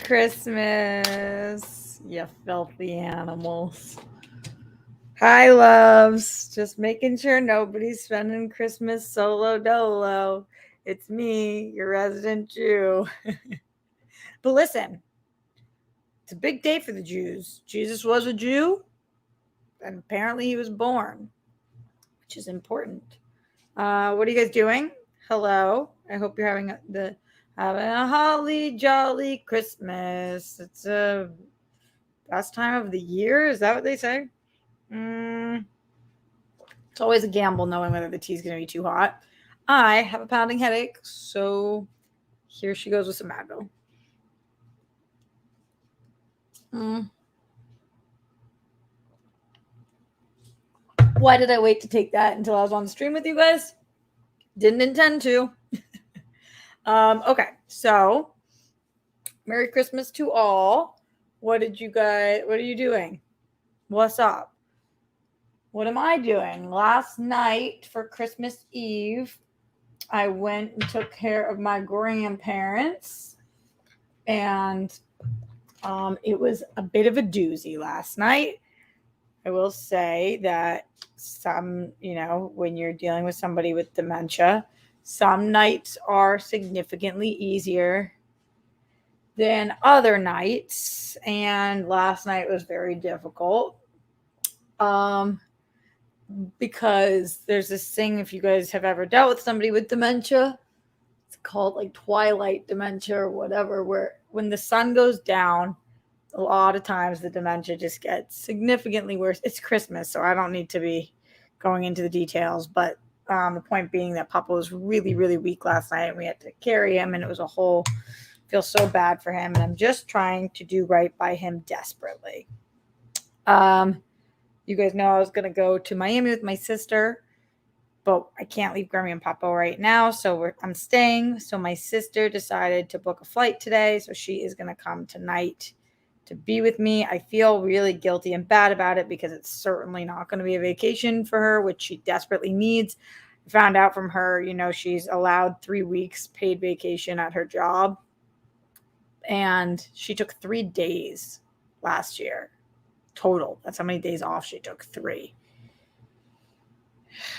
Christmas, you filthy animals. Hi, loves. Just making sure nobody's spending Christmas solo dolo. It's me, your resident Jew. But listen, it's a big day for the Jews. Jesus was a Jew, and apparently he was born, which is important. What are you guys doing? Hello. I hope you're having a holly jolly Christmas. It's a best time of the year. Is that what they say? It's always a gamble knowing whether the tea's going to be too hot. I have a pounding headache, so here she goes with some Advil. Why did I wait to take that until I was on the stream with you guys? Didn't intend to. Okay, so Merry Christmas to all. What are you doing? What's up? What am I doing? Last night for Christmas Eve, I went and took care of my grandparents, and it was a bit of a doozy last night. I will say that when you're dealing with somebody with dementia, some nights are significantly easier than other nights, and last night was very difficult. Because there's this thing, if you guys have ever dealt with somebody with dementia, it's called like twilight dementia or whatever, where when the sun goes down, a lot of times the dementia just gets significantly worse. It's Christmas, so I don't need to be going into the details, but the point being that Papa was really, really weak last night, and we had to carry him, and it was feel so bad for him, and I'm just trying to do right by him desperately. You guys know I was going to go to Miami with my sister, but I can't leave Grammy and Papa right now, so I'm staying. So my sister decided to book a flight today, so she is going to come tonight to be with me. I feel really guilty and bad about it because it's certainly not going to be a vacation for her, which she desperately needs. I found out from her, she's allowed 3 weeks paid vacation at her job, and she took 3 days last year. Total. That's how many days off she took. 3.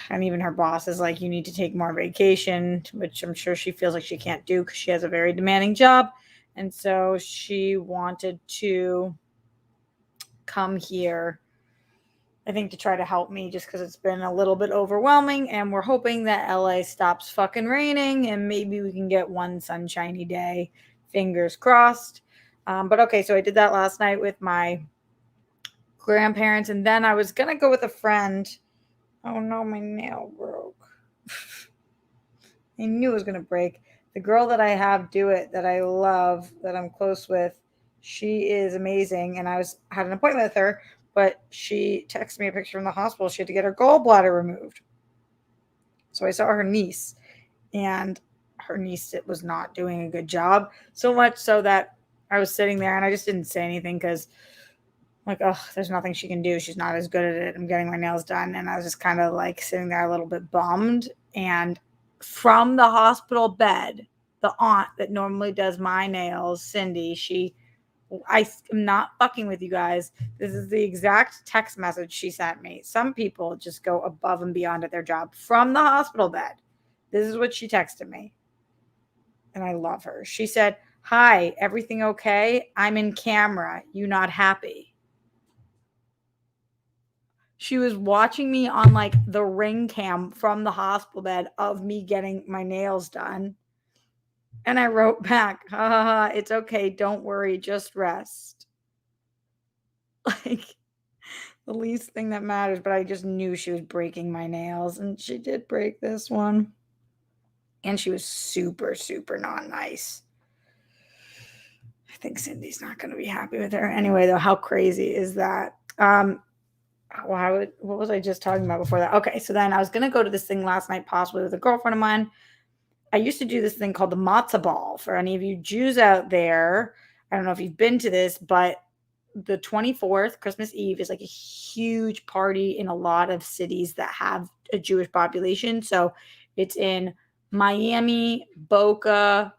And even her boss is like, you need to take more vacation, which I'm sure she feels like she can't do because she has a very demanding job. And so she wanted to come here, I think, to try to help me just because it's been a little bit overwhelming. And we're hoping that LA stops fucking raining and maybe we can get one sunshiny day. Fingers crossed. But okay, so I did that last night with my grandparents, and then I was gonna go with a friend. Oh no, my nail broke. I knew it was gonna break. The girl that I have do it, that I love, that I'm close with, she is amazing, and I had an appointment with her, but she texted me a picture from the hospital. She had to get her gallbladder removed. So I saw her niece, and her niece was not doing a good job, so much so that I was sitting there and I just didn't say anything because like, oh, there's nothing she can do. She's not as good at it. I'm getting my nails done. And I was just kind of like sitting there a little bit bummed. And from the hospital bed, the aunt that normally does my nails, Cindy, I am not fucking with you guys. This is the exact text message she sent me. Some people just go above and beyond at their job. From the hospital bed, this is what she texted me. And I love her. She said, "Hi, everything okay? I'm in camera. You not happy?" She was watching me on like the ring cam from the hospital bed of me getting my nails done. And I wrote back, ha ha ha, it's okay. Don't worry. Just rest. Like the least thing that matters, but I just knew she was breaking my nails, and she did break this one. And she was super, super not nice. I think Cindy's not going to be happy with her. Anyway, though, how crazy is that? What was I just talking about before that? Okay, so then I was going to go to this thing last night, possibly with a girlfriend of mine. I used to do this thing called the matzo ball. For any of you Jews out there, I don't know if you've been to this, but the 24th, Christmas Eve, is like a huge party in a lot of cities that have a Jewish population. So it's in Miami, Boca,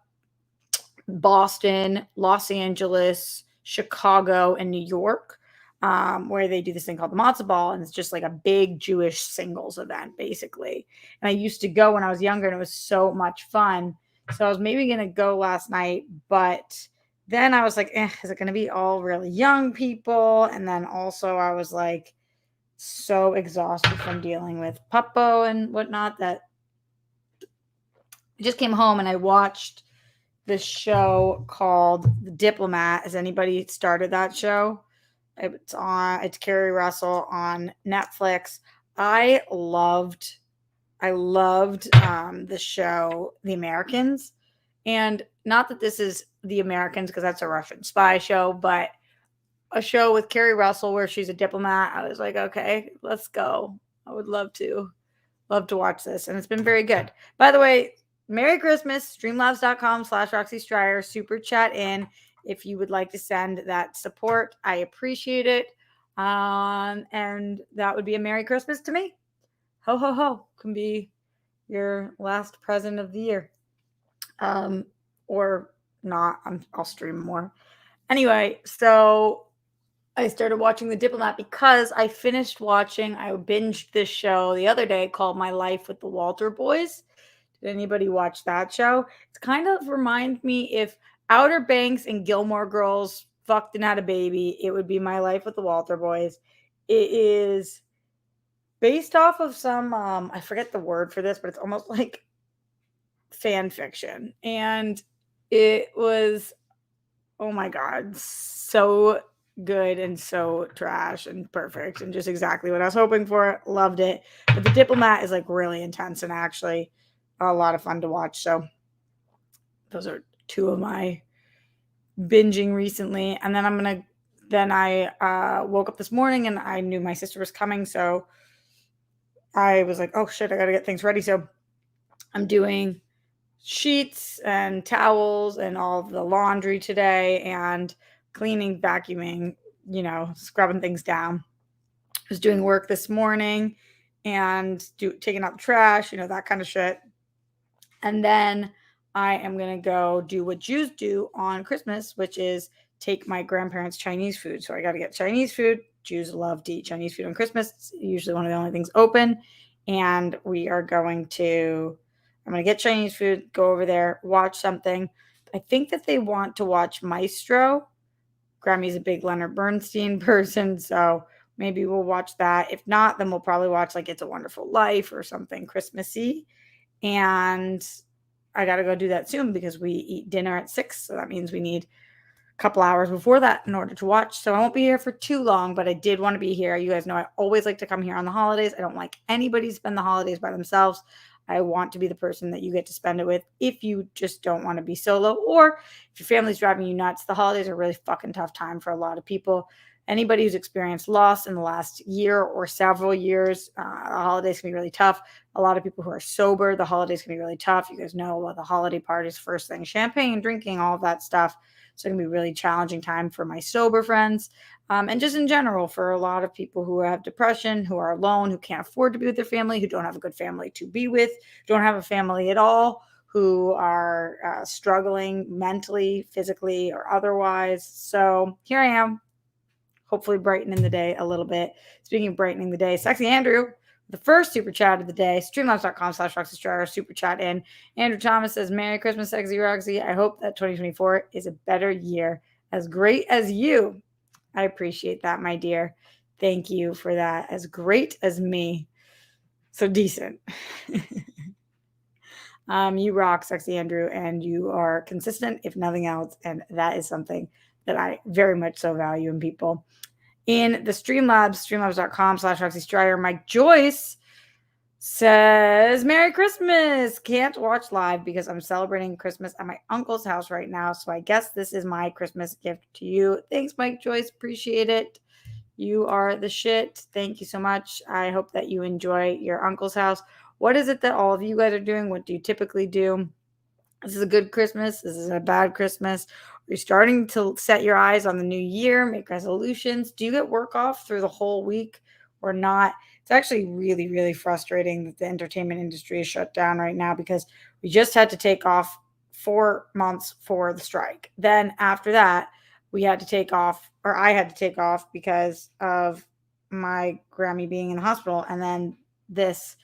Boston, Los Angeles, Chicago, and New York, where they do this thing called the matzo ball, and it's just like a big Jewish singles event, basically. And I used to go when I was younger, and it was so much fun. So I was maybe gonna go last night, but then I was like, is it gonna be all really young people? And then also I was like so exhausted from dealing with Puppo and whatnot that I just came home and I watched this show called The Diplomat. Has anybody started that show? It's Carrie Russell on Netflix. I loved the show The Americans. And not that this is The Americans because that's a Russian spy show, but a show with Carrie Russell where she's a diplomat. I was like, okay, let's go. I would love to watch this. And it's been very good. By the way, Merry Christmas, streamlabs.com/Roxy Stryer, super chat in if you would like to send that support. I appreciate it. And that would be a Merry Christmas to me. Ho, ho, ho. Can be your last present of the year. Or not. I'll stream more. Anyway, so I started watching The Diplomat because I binged this show the other day called My Life with the Walter Boys. Did anybody watch that show? It's kind of remind me if Outer Banks and Gilmore Girls fucked and had a baby, it would be My Life with the Walter Boys. It is based off of some I forget the word for this, but it's almost like fan fiction. And it was, oh my god, so good and so trash and perfect and just exactly what I was hoping for. Loved it. But The Diplomat is like really intense and actually a lot of fun to watch. So those are two of my binging recently. And then I woke up this morning and I knew my sister was coming. So I was like, oh shit, I got to get things ready. So I'm doing sheets and towels and all of the laundry today and cleaning, vacuuming, scrubbing things down. I was doing work this morning and taking out the trash, that kind of shit. And then I am going to go do what Jews do on Christmas, which is take my grandparents' Chinese food. So I got to get Chinese food. Jews love to eat Chinese food on Christmas. It's usually one of the only things open. And I'm going to get Chinese food, go over there, watch something. I think that they want to watch Maestro. Grammy's a big Leonard Bernstein person, so maybe we'll watch that. If not, then we'll probably watch like It's a Wonderful Life or something Christmassy. And I got to go do that soon because we eat dinner at 6. So that means we need a couple hours before that in order to watch. So I won't be here for too long, but I did want to be here. You guys know I always like to come here on the holidays. I don't like anybody to spend the holidays by themselves. I want to be the person that you get to spend it with if you just don't want to be solo or if your family's driving you nuts. The holidays are a really fucking tough time for a lot of people. Anybody who's experienced loss in the last year or several years, the holidays can be really tough. A lot of people who are sober, the holidays can be really tough. You guys know about the holiday parties, first thing, champagne, drinking, all of that stuff. So it can be a really challenging time for my sober friends. And just in general, for a lot of people who have depression, who are alone, who can't afford to be with their family, who don't have a good family to be with, don't have a family at all, who are struggling mentally, physically, or otherwise. So here I am, hopefully brightening the day a little bit. Speaking of brightening the day, Sexy Andrew, the first super chat of the day, streamlabs.com/Roxy Stryer, super chat in. Andrew Thomas says, Merry Christmas, Sexy Roxy. I hope that 2024 is a better year. As great as you. I appreciate that, my dear. Thank you for that. As great as me. So decent. You rock, Sexy Andrew, and you are consistent, if nothing else. And that is something that I very much so value in people. In the Streamlabs, streamlabs.com/Roxy Stryer, Mike Joyce says, Merry Christmas. Can't watch live because I'm celebrating Christmas at my uncle's house right now. So I guess this is my Christmas gift to you. Thanks, Mike Joyce. Appreciate it. You are the shit. Thank you so much. I hope that you enjoy your uncle's house. What is it that all of you guys are doing? What do you typically do? This is a good Christmas. This is a bad Christmas. Are you starting to set your eyes on the new year, make resolutions? Do you get work off through the whole week or not? It's actually really, really frustrating that the entertainment industry is shut down right now because we just had to take off 4 months for the strike. Then after that, we had to take off, or I had to take off because of my Grammy being in the hospital. And then this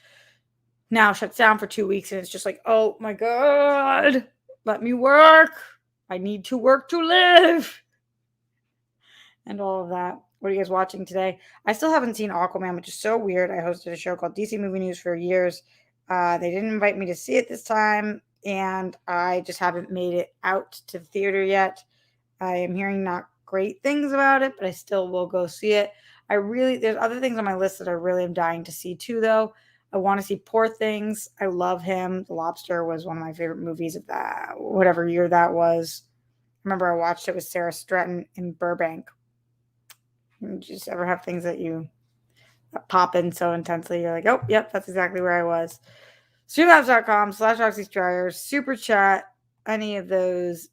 now shuts down for 2 weeks. And it's just like, oh my God, let me work. I need to work to live. And all of that. What are you guys watching today? I still haven't seen Aquaman, which is so weird. I hosted a show called DC Movie News for years. They didn't invite me to see it this time, and I just haven't made it out to the theater yet. I am hearing not great things about it, but I still will go see it. There's other things on my list that I really am dying to see too, though. I want to see Poor Things. I love him. The Lobster was one of my favorite movies of that, whatever year that was. I remember I watched it with Sarah Stratton in Burbank. You just ever have things that you pop in so intensely, you're like, oh, yep, that's exactly where I was. Streamlabs.com/RoxyStriers, Super Chat, any of those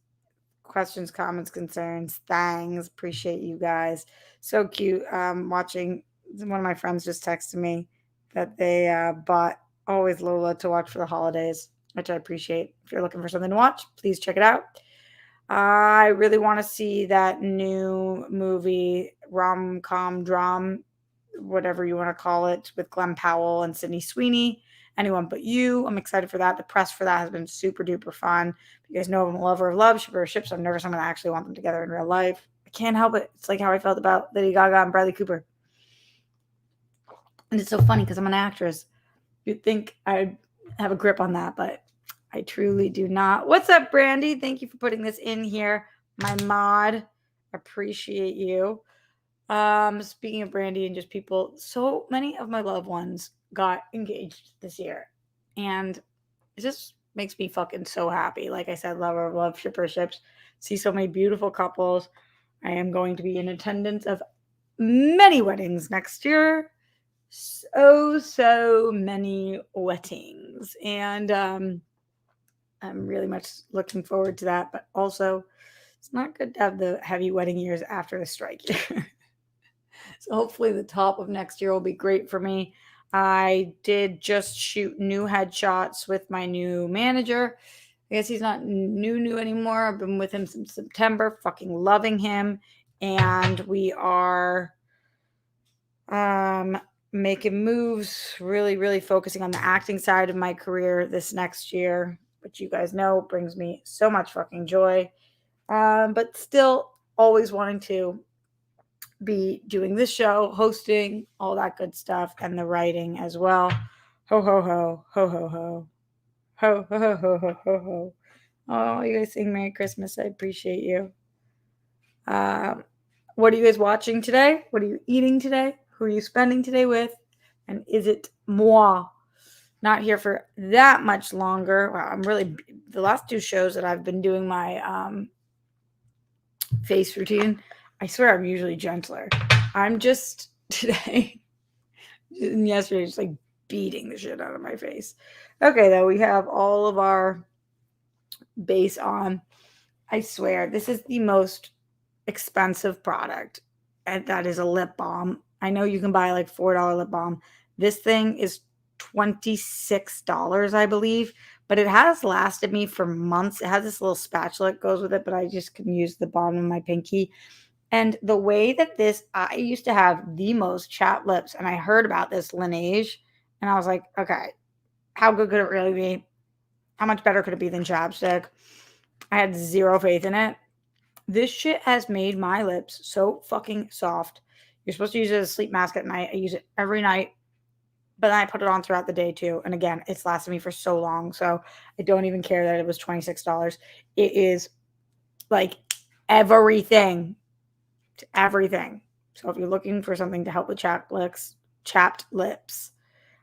questions, comments, concerns, thanks. Appreciate you guys. So cute. Watching, one of my friends just texted me that they bought Always Lola to watch for the holidays, which I appreciate. If you're looking for something to watch, please check it out. I really want to see that new movie, rom-com dram, whatever you want to call it, with Glenn Powell and Sydney Sweeney. Anyone But You. I'm excited for that. The press for that has been super duper fun. You guys know I'm a lover of love, shipper of ships. I'm never someone that actually want them together in real life. I can't help it. It's like how I felt about Lady Gaga and Bradley Cooper. And it's so funny because I'm an actress. You'd think I'd have a grip on that, but I truly do not. What's up, Brandy? Thank you for putting this in here. My mod. Appreciate you. Speaking of Brandy and just people, so many of my loved ones got engaged this year. And it just makes me fucking so happy. Like I said, lover of love, shipper ships. See so many beautiful couples. I am going to be in attendance of many weddings next year. So many weddings. And I'm really much looking forward to that. But also, it's not good to have the heavy wedding years after the strike year. So hopefully the top of next year will be great for me. I did just shoot new headshots with my new manager. I guess he's not new anymore. I've been with him since September, fucking loving him. And we are making moves, really focusing on the acting side of my career this next year, which you guys know brings me so much fucking joy. But still always wanting to be doing this show, hosting, all that good stuff, and the writing as well. Ho, ho, ho, ho, ho, ho. Ho, ho, ho, ho, ho, ho, ho. Oh, you guys sing Merry Christmas. I appreciate you. What are you guys watching today? What are you eating today? Who are you spending today with? And is it moi? Not here for that much longer. Wow, I'm really, the last 2 shows that I've been doing my face routine, I swear I'm usually gentler. I'm just today and yesterday just like beating the shit out of my face. Okay, though, we have all of our base on. I swear, this is the most expensive product, and that is a lip balm. I know you can buy like $4 lip balm. This thing is $26, I believe, but it has lasted me for months. It has this little spatula that goes with it, but I just can use the bottom of my pinky. And the way that I used to have the most chapped lips, and I heard about this Laneige, and I was like, okay, how good could it really be? How much better could it be than chapstick? I had zero faith in it. This shit has made my lips so fucking soft. You're supposed to use it as a sleep mask at night. I use it every night, but then I put it on throughout the day too. And again, it's lasted me for so long, so I don't even care that it was $26. It is like everything. So if you're looking for something to help with chapped lips,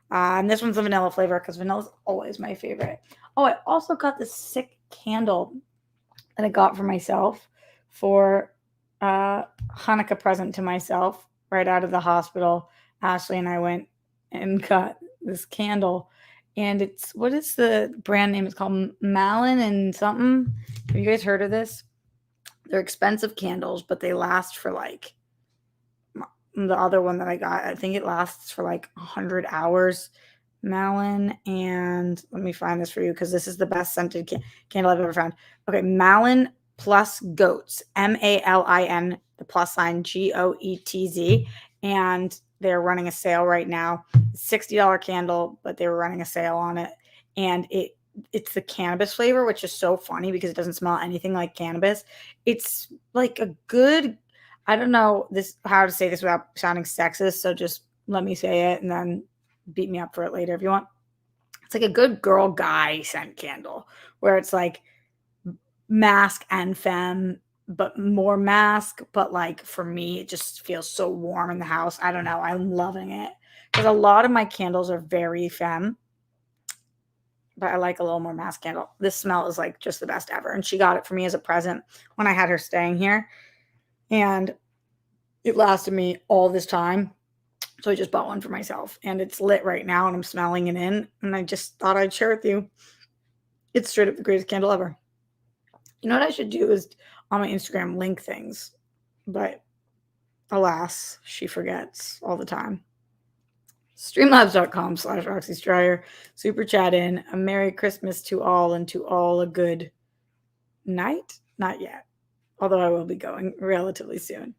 and this one's a vanilla flavor because vanilla is always my favorite. Oh, I also got this sick candle that I got for myself for Hanukkah present to myself right out of the hospital. Ashley and I went and got this candle, and what is the brand name? It's called Malin and something. Have you guys heard of this? They're expensive candles, but they last for like the other one that I got. I think it lasts for like 100 hours. Malin, and let me find this for you because this is the best scented candle I've ever found. Okay, Malin plus goats, Malin, the plus sign GOETZ, and they're running a sale right now. $60 candle, but they were running a sale on it, and it's the cannabis flavor, which is so funny because it doesn't smell anything like cannabis. It's like a good, I don't know this how to say this without sounding sexist, so just let me say it and then beat me up for it later if you want. It's like a good girl guy scent candle where it's like mask and femme, but more mask. But like for me, it just feels so warm in the house. I don't know. I'm loving it because a lot of my candles are very femme, but I like a little more mask candle. This smell is like just the best ever. And she got it for me as a present when I had her staying here. And it lasted me all this time. So I just bought one for myself and it's lit right now and I'm smelling it in. And I just thought I'd share it with you. It's straight up the greatest candle ever. You know what I should do is on my Instagram link things, but alas, she forgets all the time. Streamlabs.com/RoxyStryer. Super chat in. A Merry Christmas to all and to all a good night. Not yet, although I will be going relatively soon.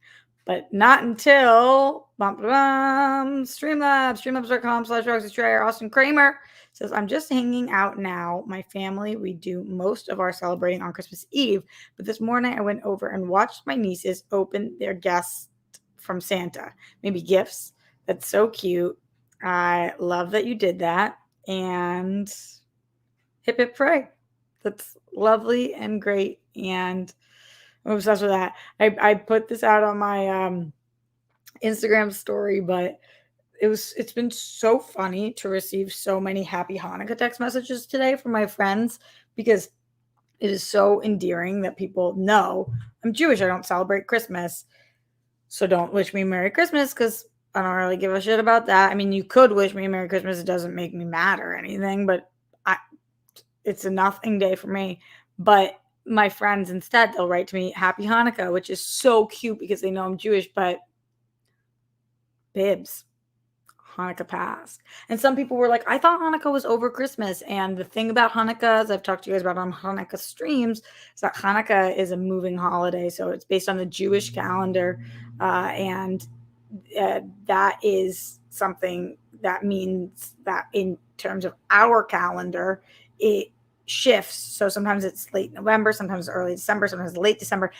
But not until Streamlabs, streamlabs.com/RoxyStryer. Austin Kramer says, I'm just hanging out now. My family, we do most of our celebrating on Christmas Eve. But this morning I went over and watched my nieces open their gifts from Santa. Maybe gifts. That's so cute. I love that you did that. And hip hip pray. That's lovely and great. And I'm obsessed with that. I put this out on my Instagram story, but it's been so funny to receive so many happy Hanukkah text messages today from my friends because it is so endearing that people know I'm Jewish. I don't celebrate Christmas. So don't wish me Merry Christmas because I don't really give a shit about that. I mean, you could wish me Merry Christmas. It doesn't make me mad or anything, but it's a nothing day for me. But my friends instead, they'll write to me Happy Hanukkah, which is so cute because they know I'm Jewish, but bibs, Hanukkah passed. And some people were like, I thought Hanukkah was over Christmas. And the thing about Hanukkah, as I've talked to you guys about on Hanukkah streams, is that Hanukkah is a moving holiday. So it's based on the Jewish calendar. And that is something that means that in terms of our calendar, it shifts. So sometimes it's late November, sometimes early December, sometimes late December.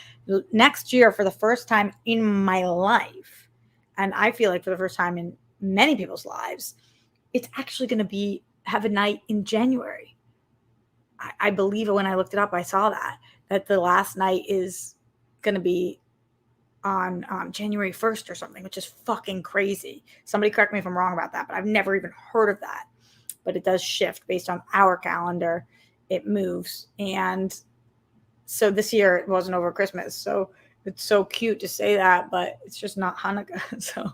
Next year, for the first time in my life, and I feel like for the first time in many people's lives, it's actually going to have a night in January. I believe it when I looked it up, I saw that the last night is going to be on January 1st or something, which is fucking crazy. Somebody correct me if I'm wrong about that, but I've never even heard of that. But it does shift based on our calendar. It moves. And so this year it wasn't over Christmas. So it's so cute to say that, but it's just not Hanukkah. So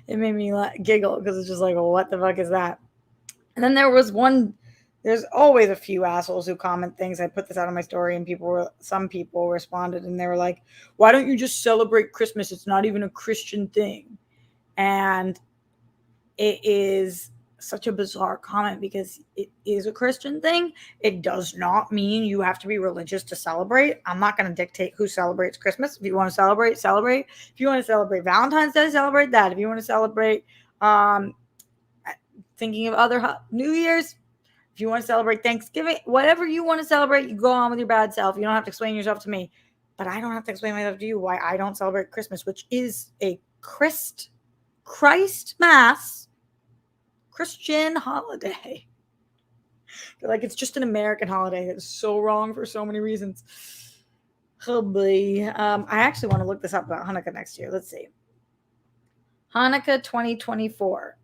it made me giggle because it's just like, well, what the fuck is that? And then there's always a few assholes who comment things. I put this out on my story and some people responded and they were like, why don't you just celebrate Christmas? It's not even a Christian thing. And it is such a bizarre comment because it is a Christian thing. It does not mean you have to be religious to celebrate. I'm not going to dictate who celebrates Christmas. If you want to celebrate, celebrate. If you want to celebrate Valentine's Day, celebrate that. If you want to celebrate thinking of other New Year's, if you want to celebrate Thanksgiving, whatever you want to celebrate, you go on with your bad self. You don't have to explain yourself to me, but I don't have to explain myself to you why I don't celebrate Christmas, which is a Christ Mass Christian holiday. Like it's just an American holiday. It's so wrong for so many reasons. Oh boy. I actually want to look this up about Hanukkah next year. Let's see. Hanukkah 2024.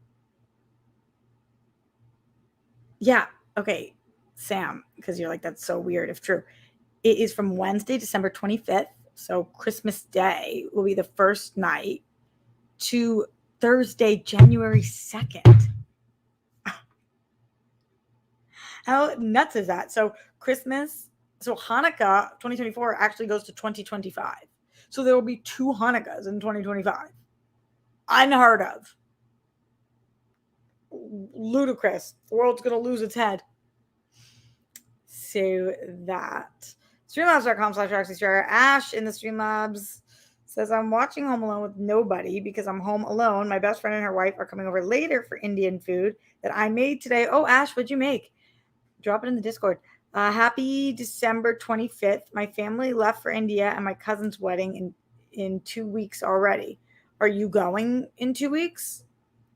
Yeah. Okay. Sam, because you're like, that's so weird if true. It is from Wednesday, December 25th. So Christmas Day will be the first night to Thursday, January 2nd. How nuts is that? So Hanukkah 2024 actually goes to 2025. So there will be 2 Hanukkahs in 2025. Unheard of. ludicrous. The world's going to lose its head. So that. Streamlabs.com/RoxyStar. Ash in the Streamlabs says, I'm watching Home Alone with nobody because I'm home alone. My best friend and her wife are coming over later for Indian food that I made today. Oh, Ash, what'd you make? Drop it in the Discord. Happy December 25th. My family left for India and my cousin's wedding in 2 weeks already. Are you going in 2 weeks?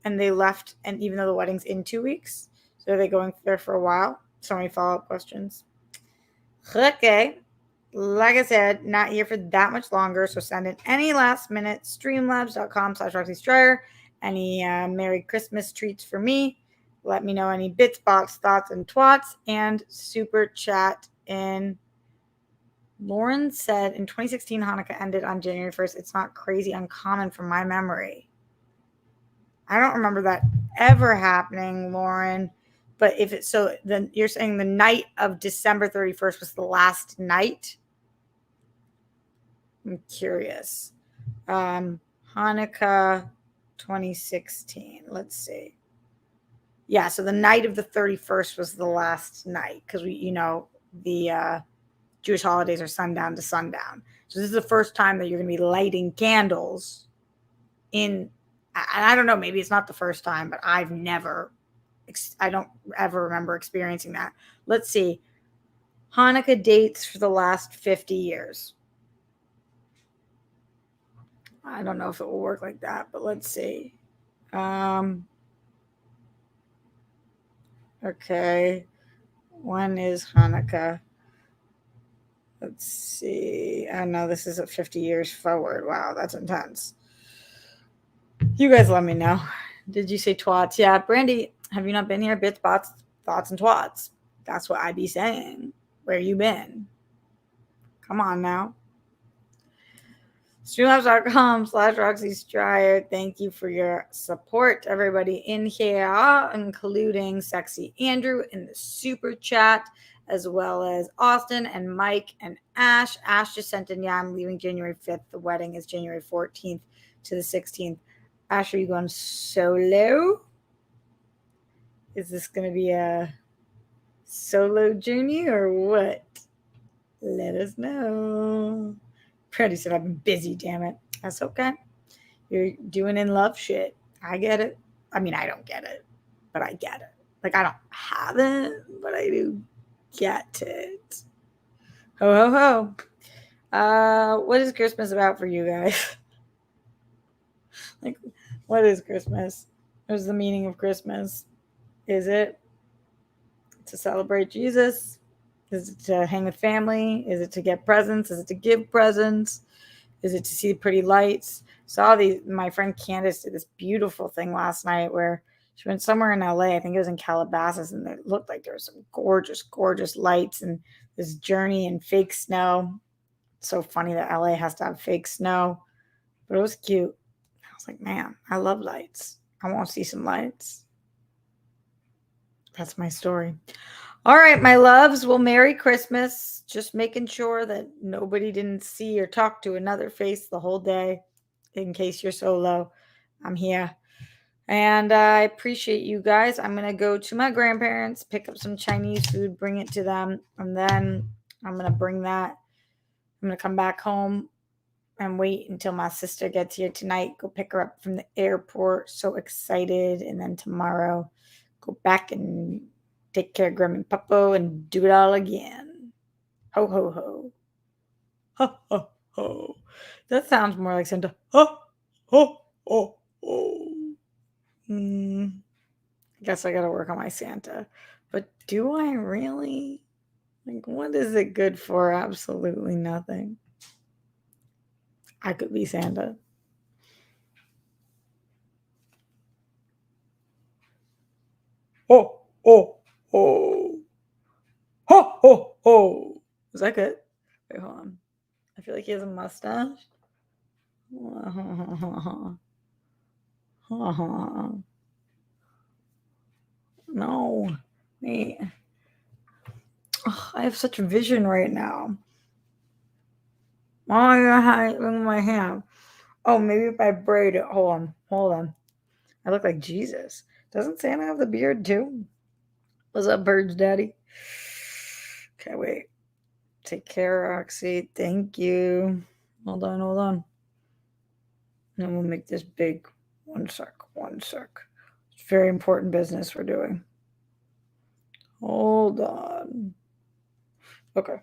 And they left, and even though the wedding's in 2 weeks, so are they going there for a while? So many follow-up questions. Okay. Like I said, not here for that much longer, so send in any last minute streamlabs.com/RoxyStryer. Any Merry Christmas treats for me. Let me know any bits, bots, thoughts, and twats, and super chat in. Lauren said in 2016, Hanukkah ended on January 1st. It's not crazy uncommon from my memory. I don't remember that ever happening, Lauren. But if it's so, then you're saying the night of December 31st was the last night? I'm curious. Hanukkah 2016. Let's see. Yeah, so the night of the 31st was the last night because the Jewish holidays are sundown to sundown. So this is the first time that you're going to be lighting candles in. I don't know, maybe it's not the first time, but I don't ever remember experiencing that. Let's see. Hanukkah dates for the last 50 years. I don't know if it will work like that, but let's see. Okay. When is Hanukkah? Let's see. Oh, no, this is at 50 years forward. Wow, that's intense. You guys let me know. Did you say twats? Yeah, Brandy, have you not been here? Bits, bots, thoughts, and twats. That's what I be saying. Where you been? Come on now. Streamlabs.com/RoxyStryer. Thank you for your support, everybody in here, including Sexy Andrew in the super chat, as well as Austin and Mike and Ash. Ash just sent in, yeah, I'm leaving January 5th. The wedding is January 14th to the 16th. Ash, are you going solo? Is this going to be a solo journey or what? Let us know. Pretty said I've been busy, damn it. That's okay. You're doing in love shit. I get it. I mean, I don't get it, but I get it. Like, I don't have it, but I do get it. Ho, ho, ho. What is Christmas about for you guys? Like, what is Christmas? What is the meaning of Christmas? Is it to celebrate Jesus? Is it to hang with family? Is it to get presents? Is it to give presents? Is it to see the pretty lights? My friend Candace did this beautiful thing last night where she went somewhere in LA. I think it was in Calabasas, and it looked like there were some gorgeous, gorgeous lights and this journey in fake snow. It's so funny that LA has to have fake snow, but it was cute. I was like, man, I love lights. I want to see some lights. That's my story. All right, my loves. Well, Merry Christmas. Just making sure that nobody didn't see or talk to another face the whole day. In case you're solo, I'm here. And I appreciate you guys. I'm going to go to my grandparents, pick up some Chinese food, bring it to them. And then I'm going to bring that. I'm going to come back home and wait until my sister gets here tonight. Go pick her up from the airport. So excited. And then tomorrow, go back and take care of Grim and Puppo and do it all again. Ho, ho, ho. Ho, ho, ho. That sounds more like Santa. Ho, ho, ho, ho. I guess I got to work on my Santa. But do I really? Like, what is it good for? Absolutely nothing. I could be Santa. Ho, ho, ho. Ho, ho, ho. Is that good? Wait, hold on. I feel like he has a mustache. No. Wait. Oh, I have such vision right now. Oh, I got my hand. Oh, maybe if I braid it. Hold on. I look like Jesus. Doesn't Santa have the beard too? What's up, Bird's Daddy? Okay, wait. Take care, Roxy. Thank you. Hold on. And we'll make this big. One sec. It's very important business we're doing. Hold on. Okay.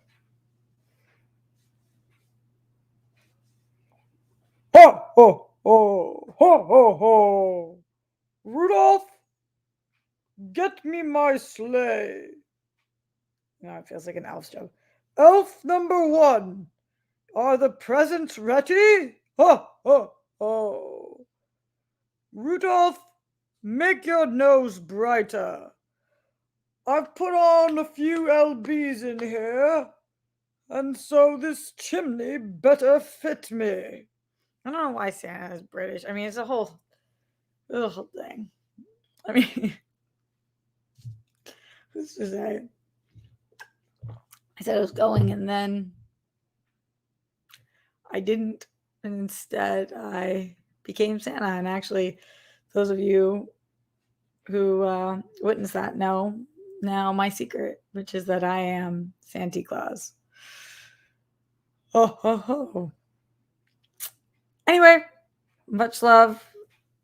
Ho, ho, ho, ho, ho, ho. Rudolph, get me my sleigh. No, it feels like an elf's joke. Elf number 1, are the presents ready? Ho, ho, ho. Rudolph, make your nose brighter. I've put on a few LBs in here, and so this chimney better fit me. I don't know why Santa is British. I mean, it's a whole thing. I mean, who's to say? I said I was going, and then I didn't. And instead, I became Santa. And actually, those of you who witnessed that know now my secret, which is that I am Santa Claus. Ho, ho, ho. Anyway, much love.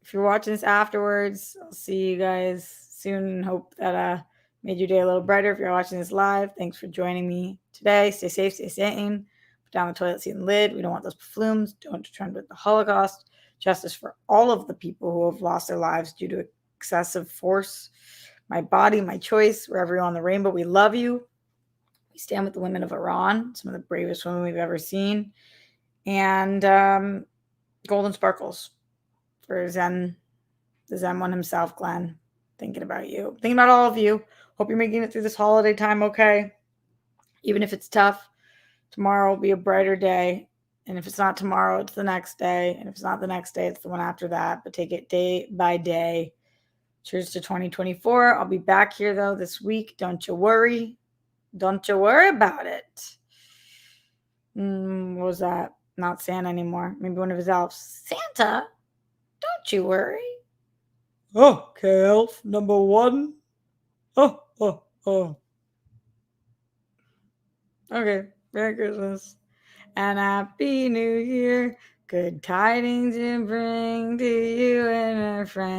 If you're watching this afterwards, I'll see you guys soon. Hope that made your day a little brighter. If you're watching this live, thanks for joining me today. Stay safe, stay sane. Put down the toilet seat and lid. We don't want those flumes. Don't trend with the Holocaust. Justice for all of the people who have lost their lives due to excessive force. My body, my choice. Wherever you're on the rainbow, we love you. We stand with the women of Iran, some of the bravest women we've ever seen. And golden sparkles for the Zen one himself, Glenn. Thinking about you. Thinking about all of you. Hope you're making it through this holiday time okay. Even if it's tough, tomorrow will be a brighter day. And if it's not tomorrow, it's the next day. And if it's not the next day, it's the one after that. But take it day by day. Cheers to 2024. I'll be back here, though, this week. Don't you worry. Don't you worry about it. What was that? Not Santa anymore. Maybe one of his elves. Santa? Don't you worry. Okay, elf number 1. Oh. Okay, Merry Christmas and Happy New Year. Good tidings to bring to you and our friends.